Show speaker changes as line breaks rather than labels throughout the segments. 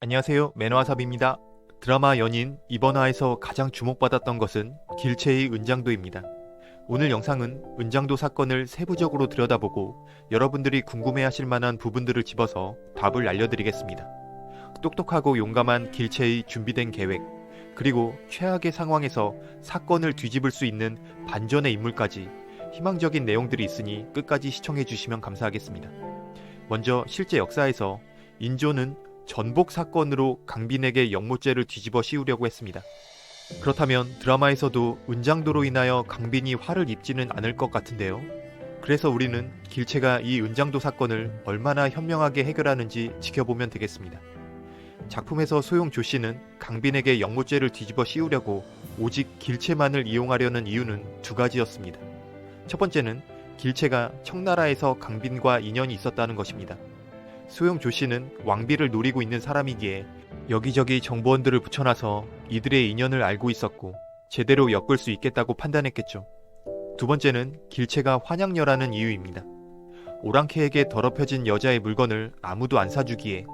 안녕하세요. 매너와삽입니다. 드라마 연인 이번 화에서 가장 주목받았던 것은 길채의 은장도입니다. 오늘 영상은 은장도 사건을 세부적으로 들여다보고 여러분들이 궁금해하실 만한 부분들을 집어서 답을 알려드리겠습니다. 똑똑하고 용감한 길채의 준비된 계획, 그리고 최악의 상황에서 사건을 뒤집을 수 있는 반전의 인물까지 희망적인 내용들이 있으니 끝까지 시청해 주시면 감사하겠습니다. 먼저 실제 역사에서 인조는 전복 사건으로 강빈에게 영모죄를 뒤집어 씌우려고 했습니다. 그렇다면 드라마에서도 은장도로 인하여 강빈이 화를 입지는 않을 것 같은데요. 그래서 우리는 길채가 이 은장도 사건을 얼마나 현명하게 해결하는지 지켜보면 되겠습니다. 작품에서 소용 조씨는 강빈에게 영모죄를 뒤집어 씌우려고 오직 길채만을 이용하려는 이유는 두 가지였습니다. 첫 번째는 길채가 청나라에서 강빈과 인연이 있었다는 것입니다. 소용 조씨는 왕비를 노리고 있는 사람이기에 여기저기 정보원들을 붙여놔서 이들의 인연을 알고 있었고 제대로 엮을 수 있겠다고 판단했겠죠. 두 번째는 길채가 환양녀라는 이유입니다. 오랑캐에게 더럽혀진 여자의 물건을 아무도 안 사주기에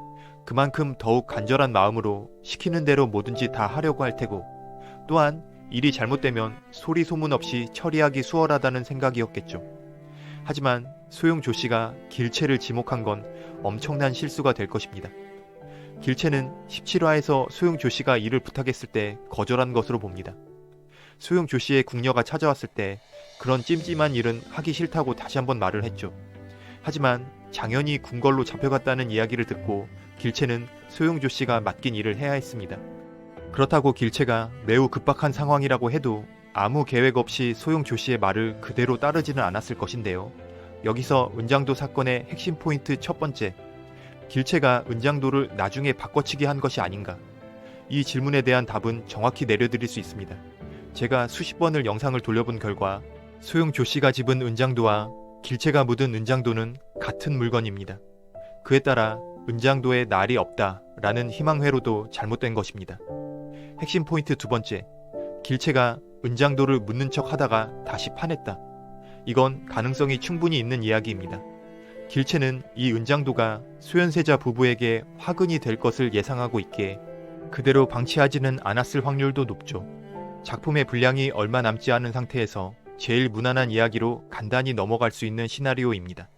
그만큼 더욱 간절한 마음으로 시키는 대로 뭐든지 다 하려고 할 테고, 또한 일이 잘못되면 소리 소문 없이 처리하기 수월하다는 생각이었겠죠. 하지만 소용 조씨가 길채를 지목한 건 엄청난 실수가 될 것입니다. 길채는 17화에서 소용 조씨가 일을 부탁했을 때 거절한 것으로 봅니다. 소용 조씨의 궁녀가 찾아왔을 때 그런 찜찜한 일은 하기 싫다고 다시 한번 말을 했죠. 하지만 장현이 궁궐로 잡혀갔다는 이야기를 듣고 길채는 소용 조씨가 맡긴 일을 해야 했습니다. 그렇다고 길채가 매우 급박한 상황이라고 해도 아무 계획 없이 소용 조씨의 말을 그대로 따르지는 않았을 것인데요. 여기서 은장도 사건의 핵심 포인트 첫 번째, 길채가 은장도를 나중에 바꿔치기 한 것이 아닌가? 이 질문에 대한 답은 정확히 내려드릴 수 있습니다. 제가 수십 번을 영상을 돌려본 결과 소용 조씨가 집은 은장도와 길채가 묻은 은장도는 같은 물건입니다. 그에 따라 은장도에 날이 없다라는 희망회로도 잘못된 것입니다. 핵심 포인트 두 번째, 길채가 은장도를 묻는 척 하다가 다시 파냈다. 이건 가능성이 충분히 있는 이야기입니다. 길채는 이 은장도가 소현세자 부부에게 화근이 될 것을 예상하고 있기에 그대로 방치하지는 않았을 확률도 높죠. 작품의 분량이 얼마 남지 않은 상태에서 제일 무난한 이야기로 간단히 넘어갈 수 있는 시나리오입니다.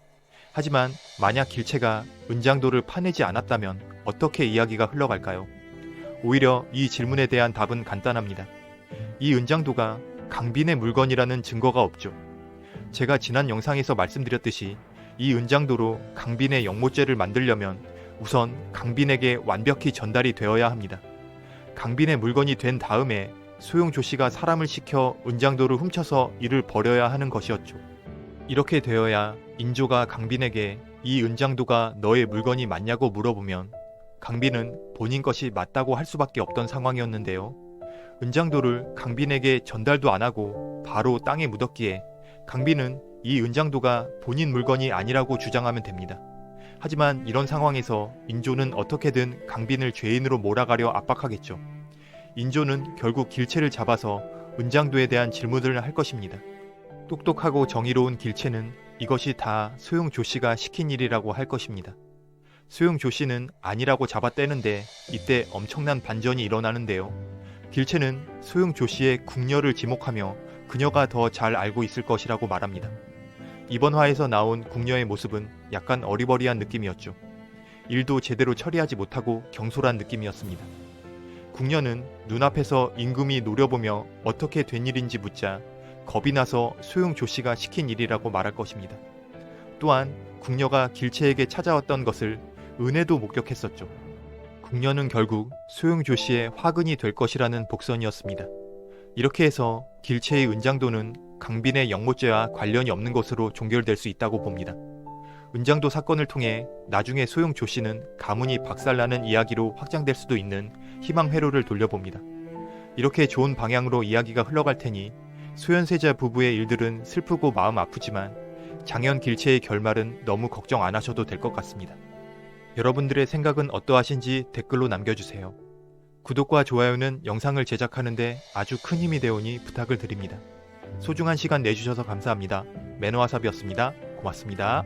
하지만 만약 길채가 은장도를 파내지 않았다면 어떻게 이야기가 흘러갈까요? 오히려 이 질문에 대한 답은 간단합니다. 이 은장도가 강빈의 물건이라는 증거가 없죠. 제가 지난 영상에서 말씀드렸듯이 이 은장도로 강빈의 영모죄를 만들려면 우선 강빈에게 완벽히 전달이 되어야 합니다. 강빈의 물건이 된 다음에 소용 조씨가 사람을 시켜 은장도를 훔쳐서 이를 버려야 하는 것이었죠. 이렇게 되어야 인조가 강빈에게 이 은장도가 너의 물건이 맞냐고 물어보면 강빈은 본인 것이 맞다고 할 수밖에 없던 상황이었는데요. 은장도를 강빈에게 전달도 안 하고 바로 땅에 묻었기에 강빈은 이 은장도가 본인 물건이 아니라고 주장하면 됩니다. 하지만 이런 상황에서 인조는 어떻게든 강빈을 죄인으로 몰아가려 압박하겠죠. 인조는 결국 길채를 잡아서 은장도에 대한 질문을 할 것입니다. 똑똑하고 정의로운 길채는 이것이 다 소용 조씨가 시킨 일이라고 할 것입니다. 소용 조씨는 아니라고 잡아떼는데 이때 엄청난 반전이 일어나는데요. 길채는 소용 조씨의 궁녀를 지목하며 그녀가 더 잘 알고 있을 것이라고 말합니다. 이번 화에서 나온 궁녀의 모습은 약간 어리버리한 느낌이었죠. 일도 제대로 처리하지 못하고 경솔한 느낌이었습니다. 궁녀는 눈앞에서 임금이 노려보며 어떻게 된 일인지 묻자 겁이 나서 소용 조씨가 시킨 일이라고 말할 것입니다. 또한 궁녀가 길채에게 찾아왔던 것을 은혜도 목격했었죠. 궁녀는 결국 소용 조씨의 화근이 될 것이라는 복선이었습니다. 이렇게 해서 길채의 은장도는 강빈의 영모죄와 관련이 없는 것으로 종결될 수 있다고 봅니다. 은장도 사건을 통해 나중에 소용 조씨는 가문이 박살나는 이야기로 확장될 수도 있는 희망 회로를 돌려봅니다. 이렇게 좋은 방향으로 이야기가 흘러갈 테니 소현세자 부부의 일들은 슬프고 마음 아프지만 장현 길채의 결말은 너무 걱정 안 하셔도 될 것 같습니다. 여러분들의 생각은 어떠하신지 댓글로 남겨주세요. 구독과 좋아요는 영상을 제작하는데 아주 큰 힘이 되오니 부탁을 드립니다. 소중한 시간 내주셔서 감사합니다. 매너와삽이었습니다. 고맙습니다.